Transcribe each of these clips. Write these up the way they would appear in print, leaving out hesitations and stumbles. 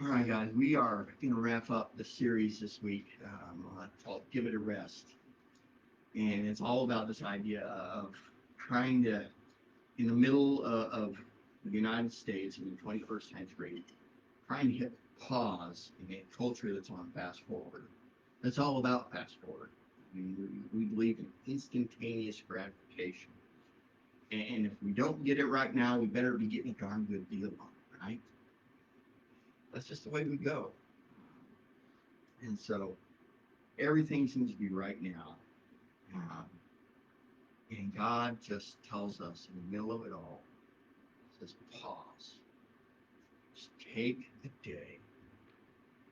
All right, guys, we are going to wrap up the series this week called Give It a Rest. And it's all about this idea of trying to, in the middle of the United States in the 21st century, trying to hit pause in a culture that's on fast forward. It's all about fast forward. I mean, we believe in instantaneous gratification. And if we don't get it right now, we better be getting a darn good deal on it, right? That's just the way we go. And so everything seems to be right now. Um, and God just tells us in the middle of it all, says, pause. Just take a day,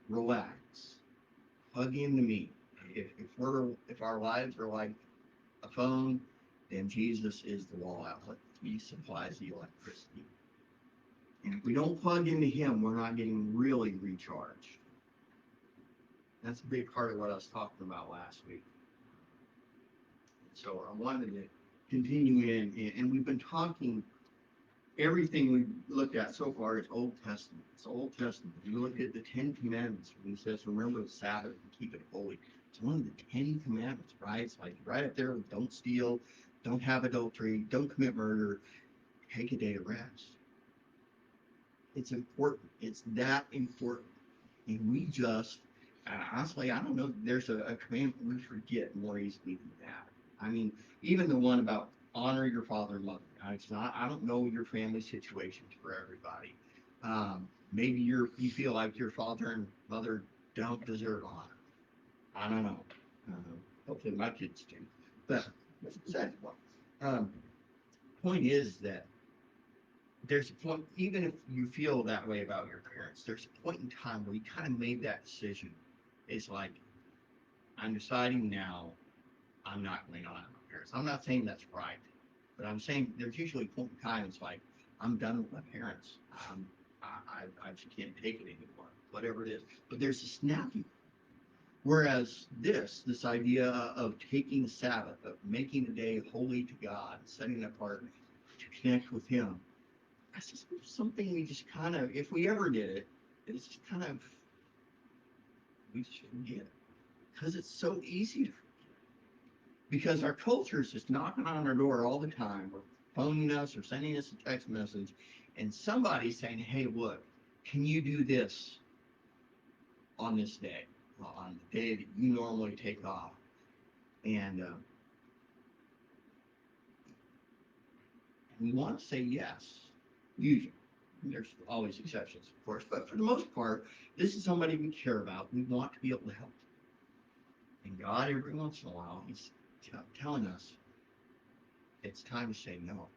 relax, plug into me. If our lives are like a phone, then Jesus is the wall outlet. He supplies the electricity. And if we don't plug into him, we're not getting really recharged. That's a big part of what I was talking about last week. So I wanted to continue and we've been talking. Everything we've looked at so far is Old Testament. It's Old Testament. You look at the Ten Commandments when he says, remember the Sabbath and keep it holy. It's one of the Ten Commandments, right? It's like right up there with don't steal, don't have adultery, don't commit murder, take a day of rest. It's important. It's that important. And we just, honestly, I don't know, there's a commandment we forget more easily than that. I mean, even the one about honor your father and mother. It's not, I don't know your family situations for everybody. Maybe you feel like your father and mother don't deserve honor. I don't know. Hopefully my kids do. But that's besides the point. Point is that there's a point, even if you feel that way about your parents, there's a point in time where you kind of made that decision. It's like, I'm deciding now I'm not going to honor my parents. I'm not saying that's right, but I'm saying there's usually a point in time it's like, I'm done with my parents. I just can't take it anymore, whatever it is. But there's a snapping. Whereas this idea of taking Sabbath, of making the day holy to God, setting it apart to connect with Him, that's just something we just kind of, if we ever did it, it's just kind of, we just forget it. Because it's so easy to forget. Because our culture is just knocking on our door all the time, or phoning us, or sending us a text message, and somebody's saying, hey, look, can you do this on this day, on the day that you normally take off? And we want to say yes, usually. There's always exceptions, of course, but for the most part, this is somebody we care about. We want to be able to help. And God, every once in a while, He's telling us it's time to say no.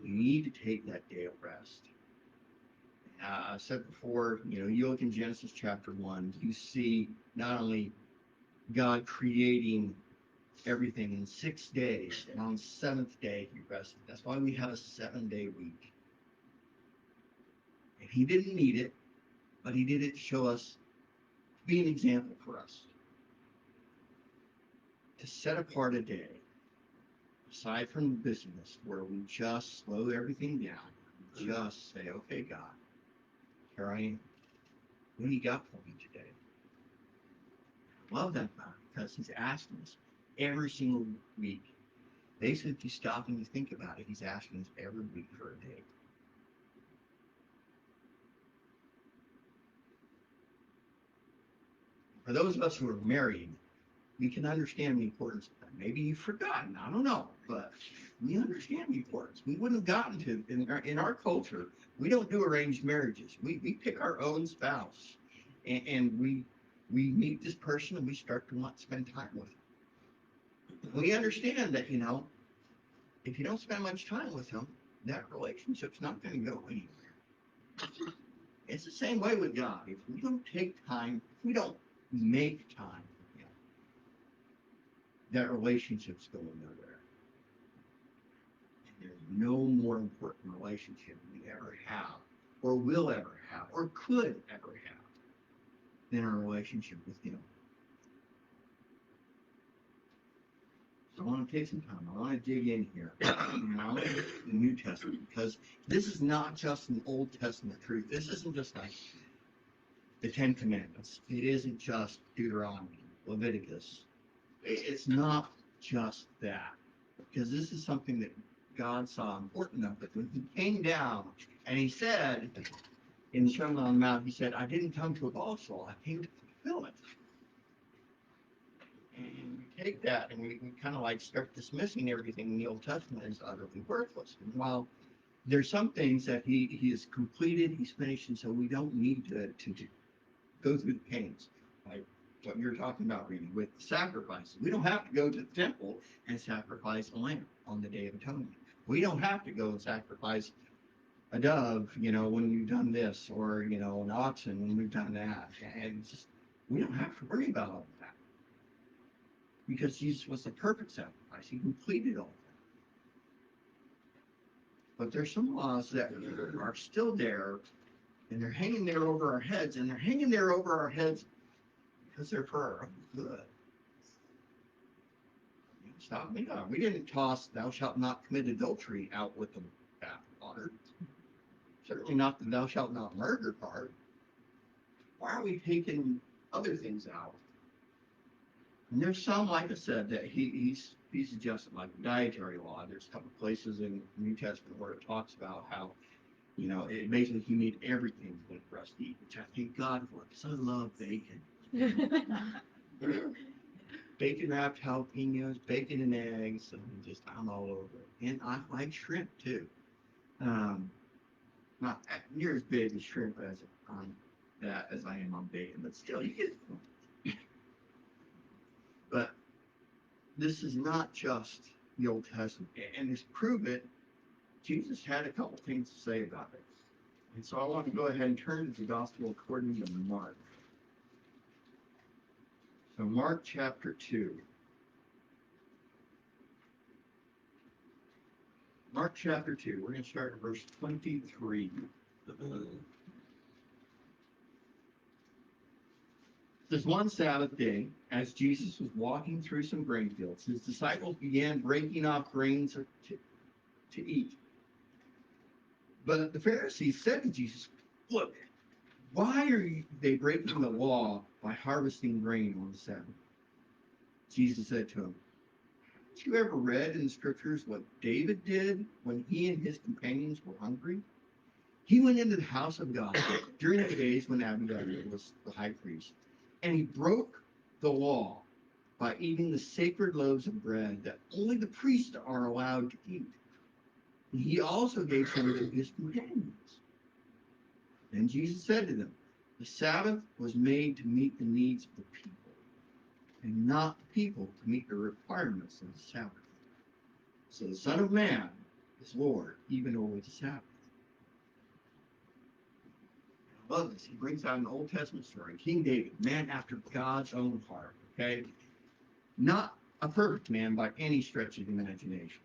We need to take that day of rest. I said before, you look in Genesis chapter 1, you see not only God creating everything in 6 days, and on the seventh day He rested. That's why we have a 7-day week. And He didn't need it, but He did it to show us, to be an example for us, to set apart a day, aside from the busyness, where we just slow everything down, just say, okay, God, here I am. What do you got for me today? I love that about it because He's asking us every single week. Basically, if you stop and you think about it, He's asking us every week for a day. For those of us who are married, we can understand the importance of that. Maybe you've forgotten, I don't know, but we understand the importance. We wouldn't have gotten to, in our culture, we don't do arranged marriages. We pick our own spouse, and we meet this person and we start to want to spend time with them. We understand that, if you don't spend much time with them, that relationship's not going to go anywhere. It's the same way with God. If we don't take time, if we don't make time for Him, that relationship's going nowhere. And there's no more important relationship we ever have, or will ever have, or could ever have than our relationship with Him. So I want to take some time. I want to dig in here. And I want to get to the New Testament because this is not just an Old Testament truth. This isn't just like the Ten Commandments. It isn't just Deuteronomy, Leviticus. It's not just that. Because this is something that God saw important enough that when he came down and he said in the Sermon on the Mount, he said, I didn't come to abolish the law, I came to fulfill it. And we take that and we kind of like start dismissing everything in the Old Testament as utterly worthless. And while there's some things that he has completed, he's finished, and so we don't need to go through the pains. Like what you're talking about, reading with sacrifices. We don't have to go to the temple and sacrifice a lamb on the Day of Atonement. We don't have to go and sacrifice a dove, when we've done this, or, an oxen when we've done that. And it's just, we don't have to worry about all of that because Jesus was the perfect sacrifice. He completed all of that. But there's some laws that are still there, and they're hanging there over our heads, and they're hanging there over our heads because they're for our own good. Stop me up. We didn't toss "thou shalt not commit adultery" out with the bathwater. Certainly not the "thou shalt not murder" part. Why are we taking other things out? And there's some, like I said, that he's adjusted, like the dietary law. There's a couple places in the New Testament where it talks about how, it basically he made everything good for us to eat, which I thank God for because I love bacon. Bacon wrapped jalapenos, bacon and eggs, and just I'm all over it. And I like shrimp too. Not near as big as shrimp as as I am on bacon, but still you get. But this is not just the Old Testament, and to prove it, Jesus had a couple things to say about it. And so I want to go ahead and turn to the Gospel according to Mark. So Mark chapter 2. Mark chapter 2, we're going to start at verse 23. This one Sabbath day, as Jesus was walking through some grain fields, his disciples began breaking off grains to eat. But the Pharisees said to Jesus, "Look, why are they breaking the law by harvesting grain on the Sabbath?" Jesus said to them, "Haven't you ever read in the scriptures what David did when he and his companions were hungry? He went into the house of God during the days when Abiathar was the high priest, and he broke the law by eating the sacred loaves of bread that only the priests are allowed to eat. And he also gave some to his companions." Then Jesus said to them, "The Sabbath was made to meet the needs of the people, and not the people to meet the requirements of the Sabbath. So the Son of Man is Lord, even over the Sabbath." I love this. He brings out an Old Testament story. King David, man after God's own heart, okay? Not a perfect man by any stretch of the imagination,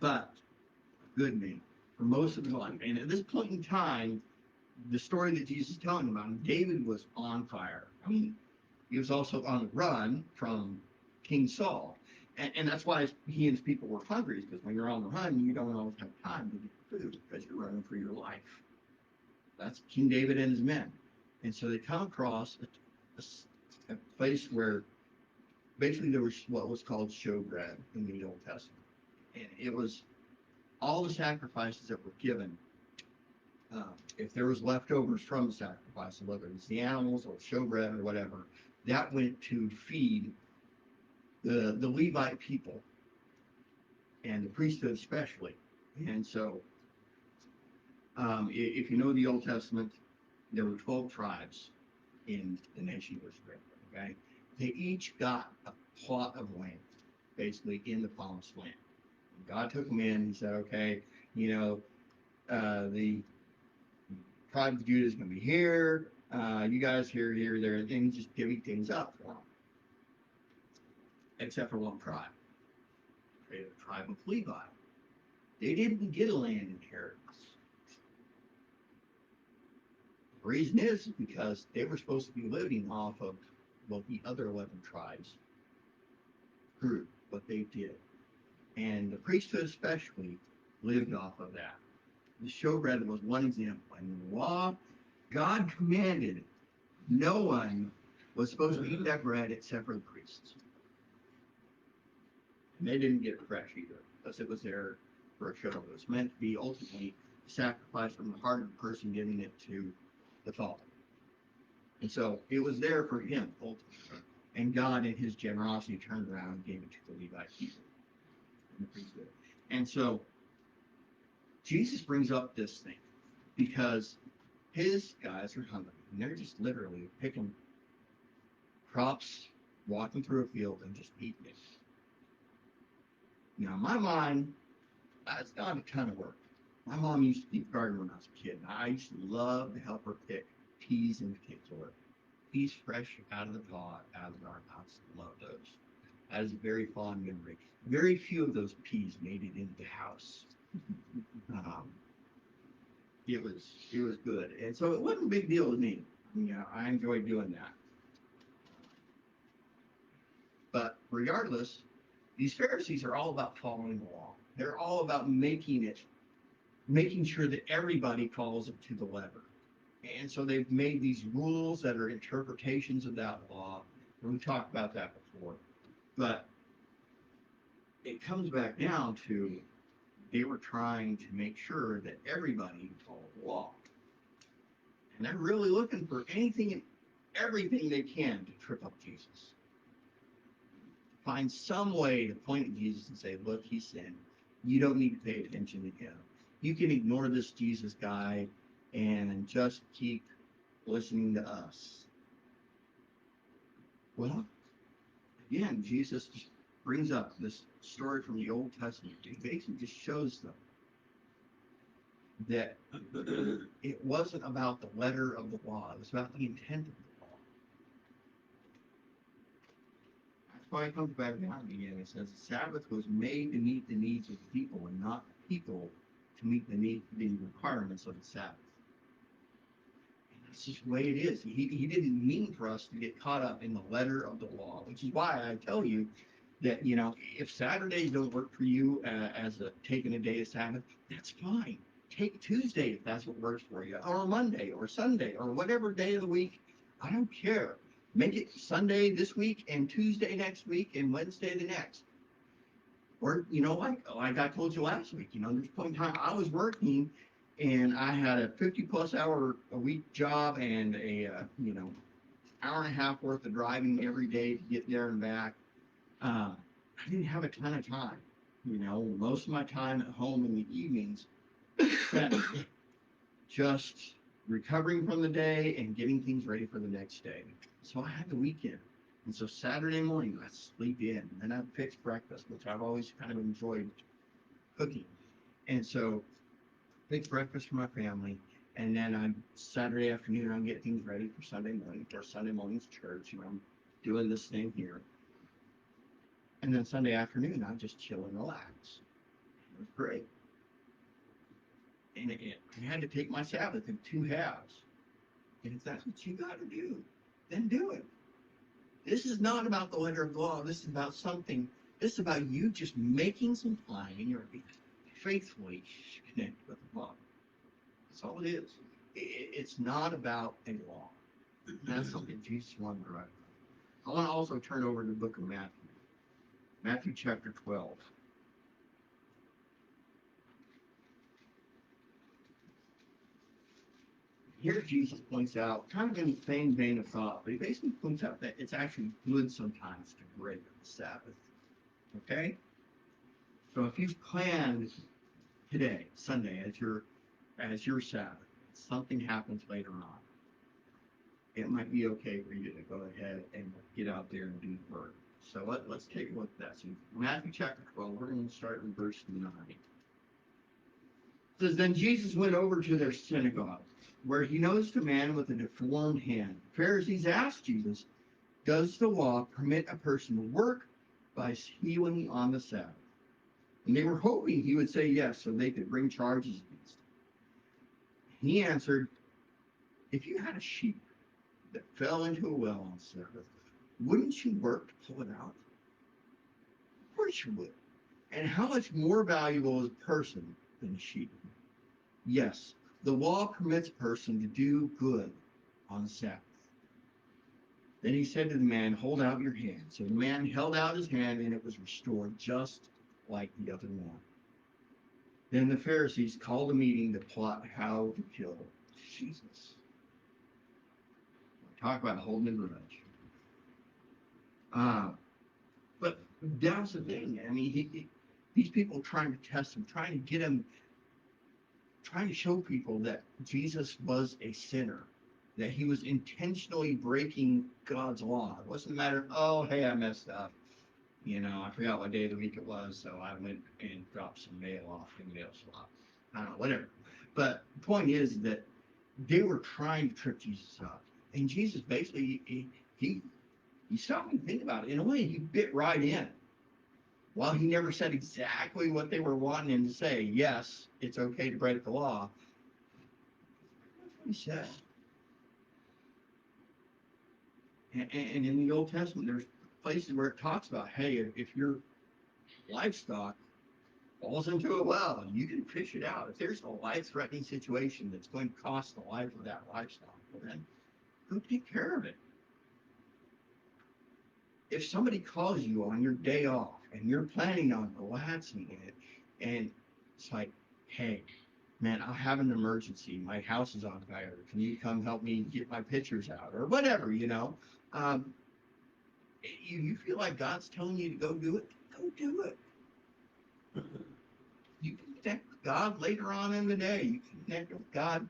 but a good man for most of his life. And at this point in time, the story that Jesus is telling about, David was on fire. I mean, he was also on the run from King Saul. And that's why he and his people were hungry, because when you're on the run, you don't always have time to get food because you're running for your life. That's King David and his men. And so they come across a place where basically there was what was called showbread in the Old Testament. And it was all the sacrifices that were given. If there was leftovers from the sacrifice, whether it was the animals or showbread or whatever, that went to feed the Levite people and the priesthood especially. And so if you know the Old Testament, there were 12 tribes in the nation of Israel. Okay, they each got a plot of land, basically in the Promised Land. And God took them in. He said, "Okay, the tribe of Judah is going to be here. You guys here, there," and then just giving things up for them, except for one tribe, the tribe of Levi. They didn't get a land inheritance. The reason is because they were supposed to be living off of the other 11 tribes. true what they did. And the priesthood especially lived off of that. The showbread was one example. And the law, God commanded no one was supposed to eat that bread except for the priests. And they didn't get it fresh either, because it was there for a show. It was meant to be ultimately sacrificed from the heart of the person giving it to the Father. And so it was there for him ultimately. And God, in his generosity, turned around and gave it to the Levite people and the priesthood. And so Jesus brings up this thing because his guys are hungry, and they're just literally picking crops, walking through a field, and just eating it. Now, in my mind, that's not a ton of work. My mom used to keep garden when I was a kid, and I used to love to help her pick peas in particular. Peas fresh out of the pod, out of the garden. I just love those. That is a very fond memory. Very few of those peas made it into the house. It was good, and so it wasn't a big deal to me. I enjoyed doing that. But regardless, these Pharisees are all about following the law. They're all about making sure that everybody follows it to the letter. And so they've made these rules that are interpretations of that law. And we talked about that before. But it comes back down to they were trying to make sure that everybody followed the law. And they're really looking for anything and everything they can to trip up Jesus. Find some way to point at Jesus and say, look, he sinned. You don't need to pay attention to him. You can ignore this Jesus guy and just keep listening to us. Well, again, Jesus just brings up this story from the Old Testament. He basically just shows them that it wasn't about the letter of the law. It was about the intent of the law. That's why it comes back down again. It says the Sabbath was made to meet the needs of the people and not the people to meet the requirements of the Sabbath. That's just the way it is. He didn't mean for us to get caught up in the letter of the law, which is why I tell you that, if Saturdays don't work for you as taking a day of Sabbath, that's fine. Take Tuesday if that's what works for you, or Monday, or Sunday, or whatever day of the week. I don't care. Make it Sunday this week, and Tuesday next week, and Wednesday the next. Or, like I told you last week, there's a point in time I was working and I had a 50-plus hour a week job and a, hour and a half worth of driving every day to get there and back. I didn't have a ton of time. Most of my time at home in the evenings spent just recovering from the day and getting things ready for the next day. So I had the weekend. And so Saturday morning, I'd sleep in. And then I'd fix breakfast, which I've always kind of enjoyed cooking. And so fix breakfast for my family. And then on Saturday afternoon, I'd get things ready for Sunday morning, for Sunday morning's church. I'm doing this thing here. And then Sunday afternoon, I'd just chill and relax. It was great. And I had to take my Sabbath in two halves. And if that's what you got to do, then do it. This is not about the letter of the law. This is about something. This is about you just making some time in your life faithfully connected with the Father. That's all it is. It's not about a law. That's something Jesus wanted to write about. I want to also turn over to the book of Matthew. Matthew chapter 12. Here Jesus points out, kind of in the same vein of thought, but he basically points out that it's actually good sometimes to break the Sabbath. Okay? So if you've planned today, Sunday, as your Sabbath, something happens later on, it might be okay for you to go ahead and get out there and do the work. So let's take a look at that. So Matthew chapter 12, we're going to start in verse 9. It says, Then Jesus went over to their synagogue, where he noticed a man with a deformed hand. The Pharisees asked Jesus, Does the law permit a person to work by healing on the Sabbath? And they were hoping he would say yes, so they could bring charges against him. He answered, If you had a sheep that fell into a well on Sabbath, wouldn't you work to pull it out? course you would. And how much more valuable is a person than a sheep? Yes, the law permits a person to do good on the Sabbath. Then he said to the man, hold out your hand. So the man held out his hand and it was restored just like the other one. Then the Pharisees called a meeting to plot how to kill Jesus. Talk about holding a grudge. But that's the thing. I mean, these people trying to test him, trying to get him, trying to show people that Jesus was a sinner, that he was intentionally breaking God's law. It wasn't a matter of, oh, hey, I messed up. I forgot what day of the week it was, so I went and dropped some mail off in the mail slot. I don't know, whatever. But the point is that they were trying to trip Jesus up. And Jesus basically, he stopped and think about it. In a way, he bit right in. While he never said exactly what they were wanting him to say, yes, it's okay to break the law, he said. And in the Old Testament, there's places where it talks about, hey, if your livestock falls into a well, you can fish it out. If there's a life-threatening situation that's going to cost the life of that livestock, well, then go take care of it. If somebody calls you on your day off and you're planning on relaxing in it, and it's like, hey, man, I have an emergency. My house is on fire. Can you come help me get my pictures out or whatever? Um, you feel like God's telling you to go do it, go do it. You can connect with God later on in the day. You can connect with God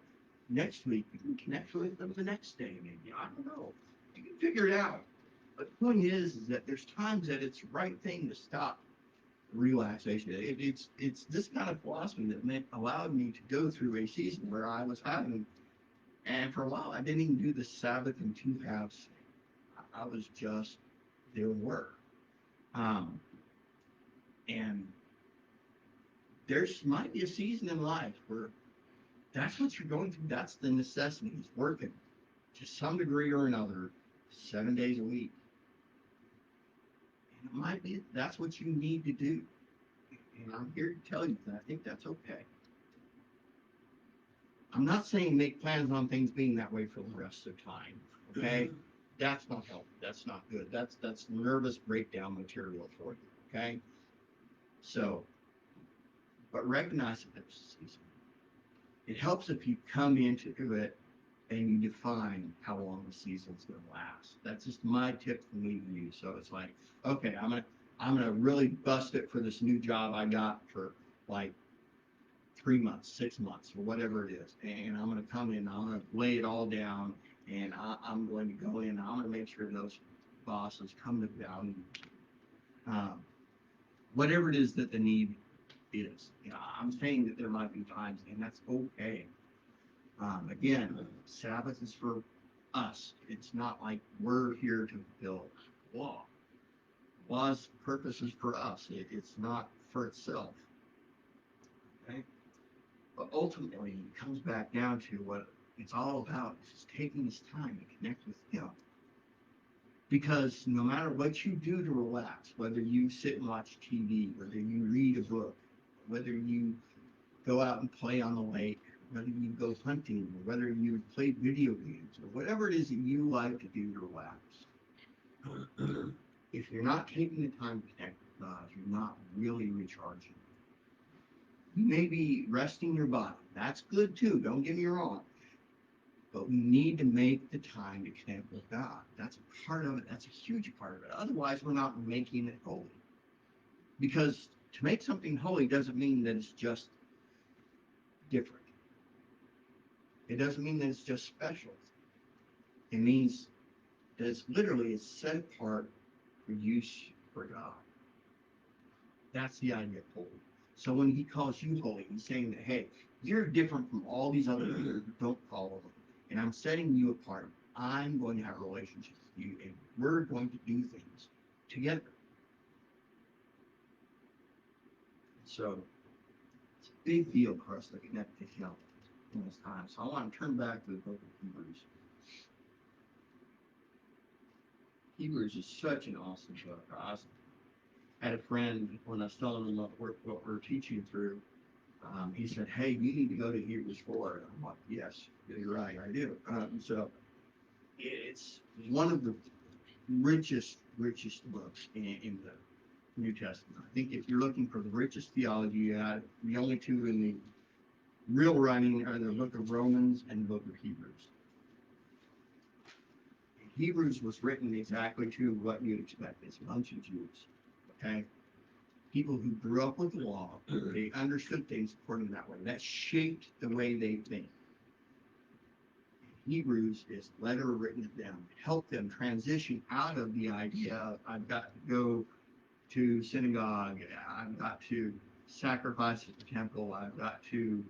next week. You can connect with them the next day, maybe. I don't know. You can figure it out. But the point is that there's times that it's the right thing to stop relaxation. It's this kind of philosophy that allowed me to go through a season where I was having, and for a while I didn't even do the Sabbath in two halves. I was just doing work. Um, and there's might be a season in life where that's what you're going through. That's the necessity. Is working to some degree or another, 7 days a week. And it might be that's what you need to do. And I'm here to tell you that I think that's okay. I'm not saying make plans on things being that way for the rest of the time. Okay? That's not healthy. That's not good. That's nervous breakdown material for you. Okay? So, but recognize that there's a season. It helps if you come into it and you define how long the season's going to last. That's just my tip from me to you. So it's like, okay, I'm gonna really bust it for this new job I got for like 3 months, 6 months, or whatever it is, and I'm gonna come in, I'm gonna lay it all down, and I'm going to go in, I'm gonna make sure those bosses come to value, um, whatever it is that the need is. I'm saying that there might be times, and that's okay. Again, Sabbath is for us. It's not like we're here to fulfill law. Law's purpose is for us. It's not for itself. Okay? But ultimately, it comes back down to what it's all about is just taking this time to connect with Him. Because no matter what you do to relax, whether you sit and watch TV, whether you read a book, whether you go out and play on the lake, whether you go hunting, or whether you play video games, or whatever it is that you like to do to relax, if you're not taking the time to connect with God, you're not really recharging. You may be resting your body. That's good too, don't get me wrong. But we need to make the time to connect with God. That's a part of it. That's a huge part of it. Otherwise, we're not making it holy. Because to make something holy doesn't mean that it's just different. It doesn't mean that it's just special. It means that it's set apart for use for God. That's the idea of holy. So when he calls you holy, he's saying that, hey, you're different from all these other people who don't follow him. And I'm setting you apart. I'm going to have a relationship with you, and we're going to do things together. So it's a big deal for us to connect to him in this time. So I want to turn back to the book of Hebrews. Hebrews is such an awesome book. Awesome. had a friend when I was telling him what we're teaching through. He said, "Hey, you need to go to Hebrews 4." And I'm like, "Yes, you're right, I do." So it's one of the richest books in the New Testament. I think if you're looking for the richest theology, the only two in the real writing are the book of Romans and the book of Hebrews. Hebrews was written exactly to what you'd expect. It's a bunch of Jews, okay? People who grew up with the law, they understood things according to that way. That shaped the way they think. Hebrews is a letter written to them, help them transition out of the idea of I've got to go to synagogue, I've got to sacrifice at the temple, I've got to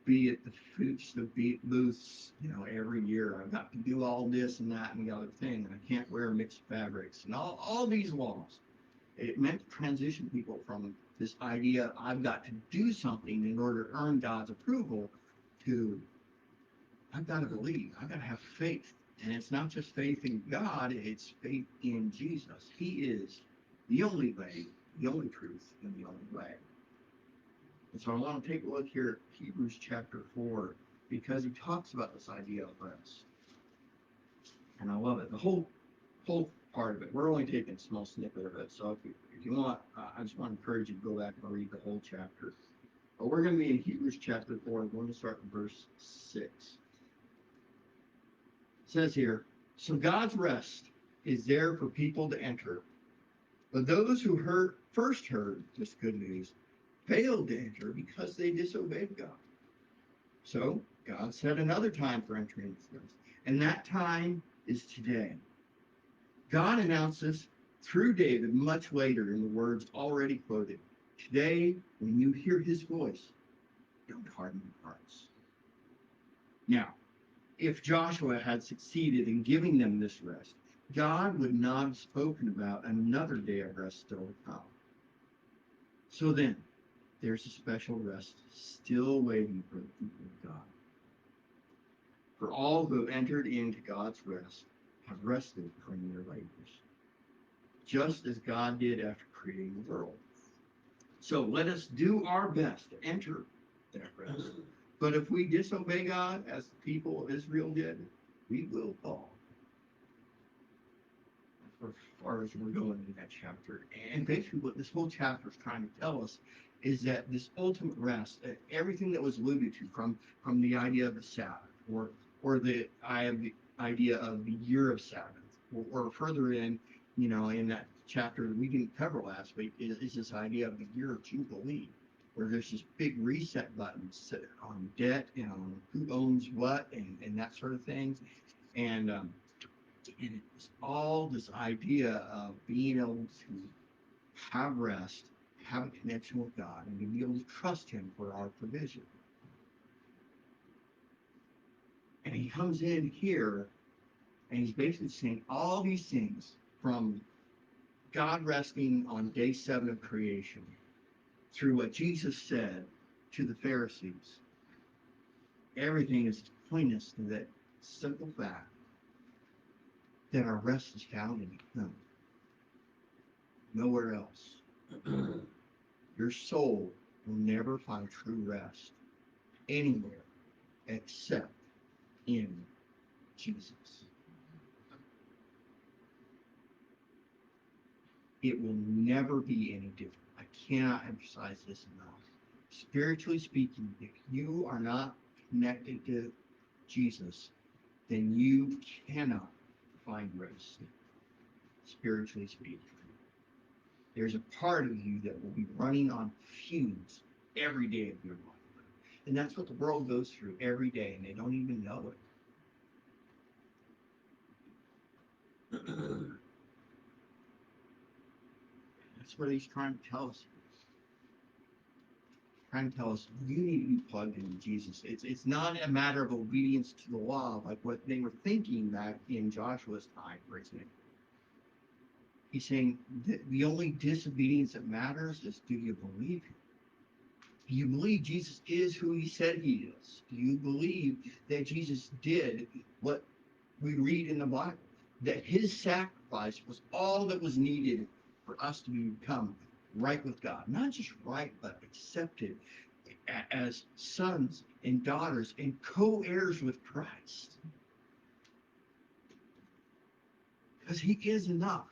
be at the feast of booths, every year. I've got to do all this and that and the other thing. I can't wear mixed fabrics and all these laws. It meant to transition people from this idea I've got to do something in order to earn God's approval to I've got to believe, I've got to have faith. And it's not just faith in God, it's faith in Jesus. He is the only way, the only truth, and the only way. And so I want to take a look here at Hebrews chapter 4, because he talks about this idea of rest. And I love it. The whole part of it. We're only taking a small snippet of it. So if you want, I just want to encourage you to go back and read the whole chapter. But we're going to be in Hebrews chapter 4. We're going to start in verse 6. It says here, so God's rest is there for people to enter. But those who first heard this good news failed to enter because they disobeyed God. So God set another time for entering this rest. And that time is today. God announces through David much later in the words already quoted. Today, when you hear his voice, don't harden your hearts. Now, if Joshua had succeeded in giving them this rest, God would not have spoken about another day of rest still to come. So then, there's a special rest still waiting for the people of God. For all who have entered into God's rest have rested from their labors, just as God did after creating the world. So let us do our best to enter that rest. But if we disobey God, as the people of Israel did, we will fall. As far as we're going in that chapter. And basically what this whole chapter is trying to tell us is that this ultimate rest, everything that was alluded to from the idea of the Sabbath, or the idea of the year of Sabbath, or further in that chapter that we didn't cover last week, is this idea of the year of Jubilee, where there's this big reset button set on debt and on who owns what and that sort of things. And it's all this idea of being able to have rest, have a connection with God, and to be able to trust him for our provision. And he comes in here and he's basically saying all these things from God resting on day 7 of creation through what Jesus said to the Pharisees. Everything is pointing us to that simple fact that our rest is found in him. Nowhere else. Your soul will never find true rest anywhere except in Jesus. It will never be any different. I cannot emphasize this enough. Spiritually speaking, if you are not connected to Jesus, then you cannot find rest, spiritually speaking. There's a part of you that will be running on fumes every day of your life. And that's what the world goes through every day, and they don't even know it. That's what he's trying to tell us. Trying to tell us you need to be plugged into Jesus. It's not a matter of obedience to the law, like what they were thinking back in Joshua's time, for example. He's saying the only disobedience that matters is, do you believe him? Do you believe Jesus is who he said he is? Do you believe that Jesus did what we read in the Bible? That his sacrifice was all that was needed for us to become right with God. Not just right, but accepted as sons and daughters and co-heirs with Christ. Because he is enough.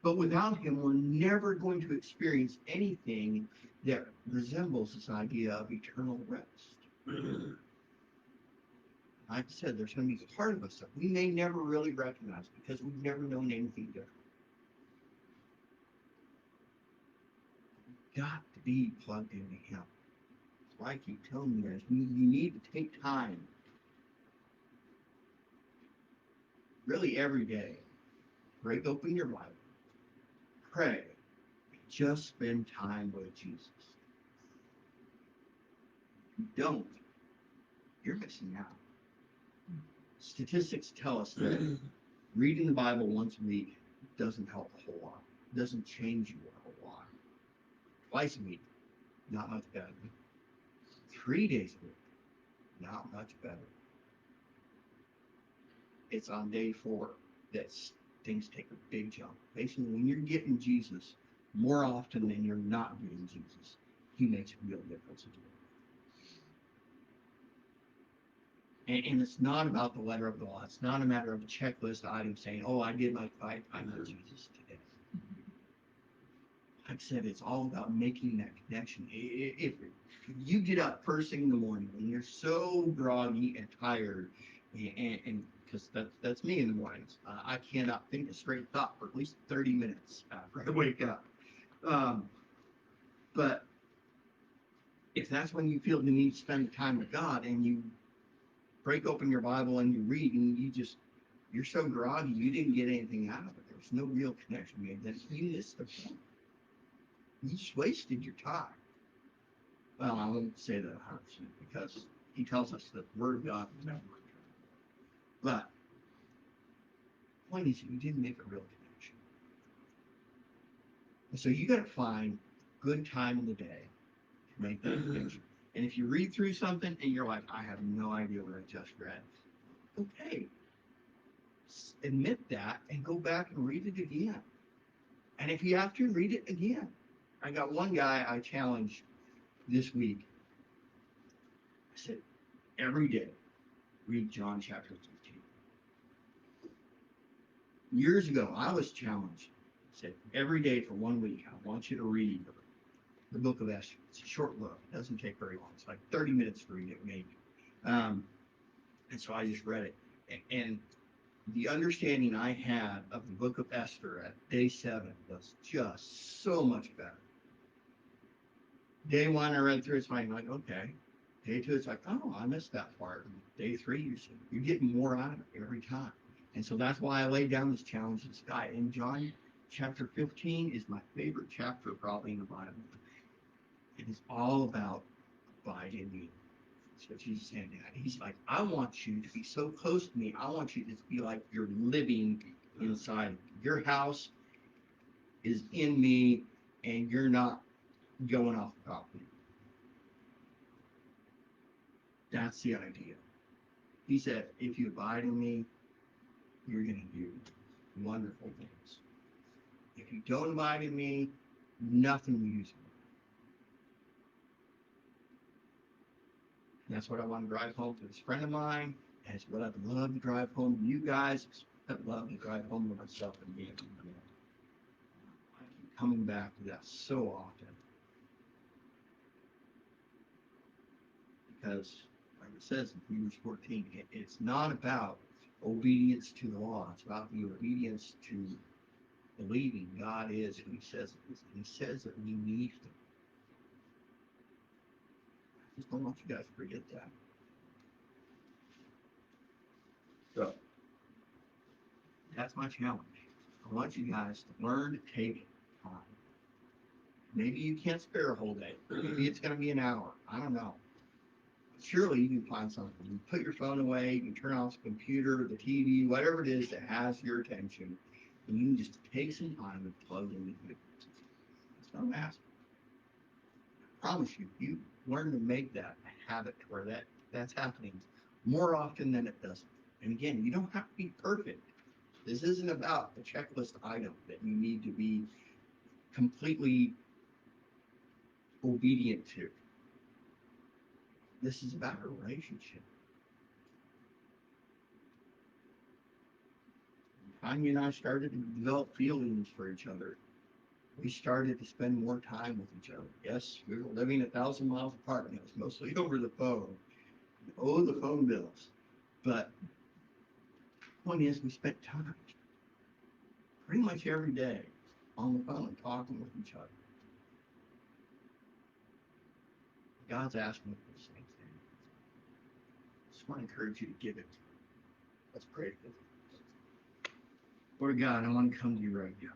But without him, we're never going to experience anything that resembles this idea of eternal rest. Like I said, there's going to be part of us that we may never really recognize because we've never known anything different. We've got to be plugged into him. So I keep telling you guys, you need to take time, really every day, break open your Bible, pray, just spend time with Jesus. If you don't, you're missing out. Statistics tell us that reading the Bible once a week doesn't help a whole lot. It doesn't change you a whole lot. Twice a week, not much better. 3 days a week, not much better. It's on day 4 that things take a big jump. Basically, when you're getting Jesus more often than you're not getting Jesus, he makes a real difference in your life. And it's not about the letter of the law. It's not a matter of a checklist item saying, oh, I did my 5 times with Jesus today. Like I said, it's all about making that connection. If you get up first thing in the morning and you're so groggy and tired, and because that's me in the mornings, I cannot think a straight thought for at least 30 minutes after I wake up. But if that's when you feel the need to spend time with God and you break open your Bible and you read and you're so groggy you didn't get anything out of it. There's no real connection made. Then you missed the point. You just wasted your time. Well, I won't say that 100% because he tells us that the word of God is never returned. But the point is, you didn't make a real connection. And so you got to find good time in the day to make that connection. And if you read through something and you're like, I have no idea what I just read, okay, admit that and go back and read it again. And if you have to, read it again. I got one guy I challenged this week. I said, every day, read John chapter 15. Years ago, I was challenged. I said, every day for 1 week, I want you to read the book of Esther. It's a short book. It doesn't take very long. It's like 30 minutes to read it, maybe. And so I just read it. And the understanding I had of the book of Esther at day 7 was just so much better. Day 1, I read through it, it's like, okay. Day 2, it's like, oh, I missed that part. And day 3, you're getting more out of it every time. And so that's why I laid down this challenge to this guy. And John chapter 15 is my favorite chapter probably in the Bible. It is all about abide in me. That's what Jesus said. He's like, I want you to be so close to me. I want you to be like you're living inside. Your house is in me, and you're not going off the property. That's the idea. He said, if you abide in me, you're going to do wonderful things. If you don't abide in me, nothing will use me. And that's what I want to drive home to this friend of mine. That's what I'd love to drive home to you guys. I'd love to drive home to myself and be able to do it. I keep coming back to that so often. Because, like it says in Hebrews 14, it's not about obedience to the law. It's about the obedience to believing God is who he says it is. And he says that we need him. I just don't want you guys to forget that. So, that's my challenge. I want you guys to learn to take time. Maybe you can't spare a whole day. Maybe it's going to be an hour. I don't know. But surely you can find something. You put your phone away, you can turn off the computer, the TV, whatever it is that has your attention, and you can just take some time and plug in with it. That's what I'm asking. I promise you, you learn to make that a habit to where that's happening more often than it doesn't. And again, you don't have to be perfect. This isn't about the checklist item that you need to be completely obedient to. This is about a relationship. Tanya and I started to develop feelings for each other. We started to spend more time with each other. Yes, we were living 1,000 miles apart, and it was mostly over the phone. Oh, the phone bills. But the point is, we spent time pretty much every day on the phone talking with each other. God's asking for the same thing. I just want to encourage you to give it. Let's pray. Lord God, I want to come to you right now.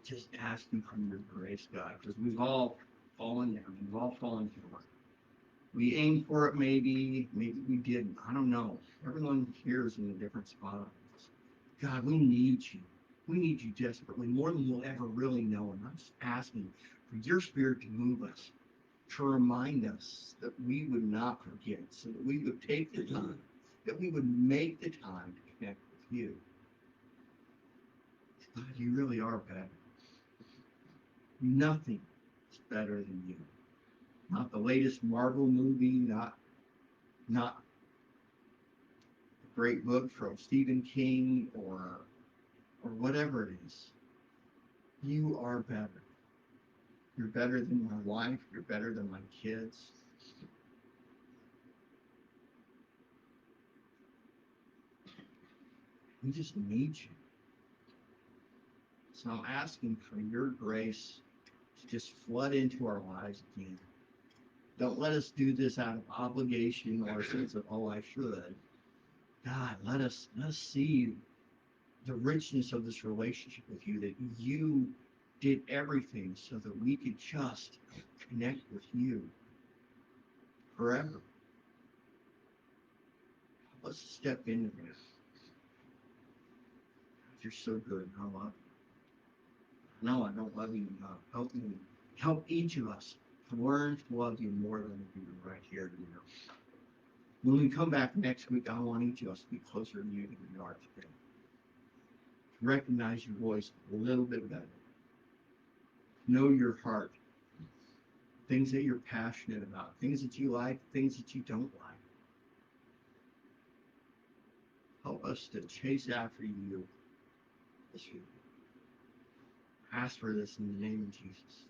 Just asking for your grace, God, because we've all fallen down. We've all fallen short. We aimed for it, maybe we didn't. I don't know. Everyone here is in a different spot. God, we need you. We need you desperately, more than we'll ever really know. And I'm just asking for your spirit to move us, to remind us that we would not forget, so that we would take the time, that we would make the time to connect with you. God, you really are better. Nothing is better than you. Not the latest Marvel movie, not a great book from Stephen King or whatever it is. You are better. You're better than my wife. You're better than my kids. We just need you. So I'm asking for your grace to just flood into our lives again. Don't let us do this out of obligation or a sense of, oh, I should. God, let us see the richness of this relationship with you, that you did everything so that we could just connect with you forever. Let's step into this. You're so good. I love you. No, I don't love you enough. Help me. Help each of us to learn to love you more than we do right here. When we come back next week, I want each of us to be closer to you than we are today. To recognize your voice a little bit better. Know your heart. Things that you're passionate about. Things that you like. Things that you don't like. Help us to chase after you this week. Ask for this in the name of Jesus.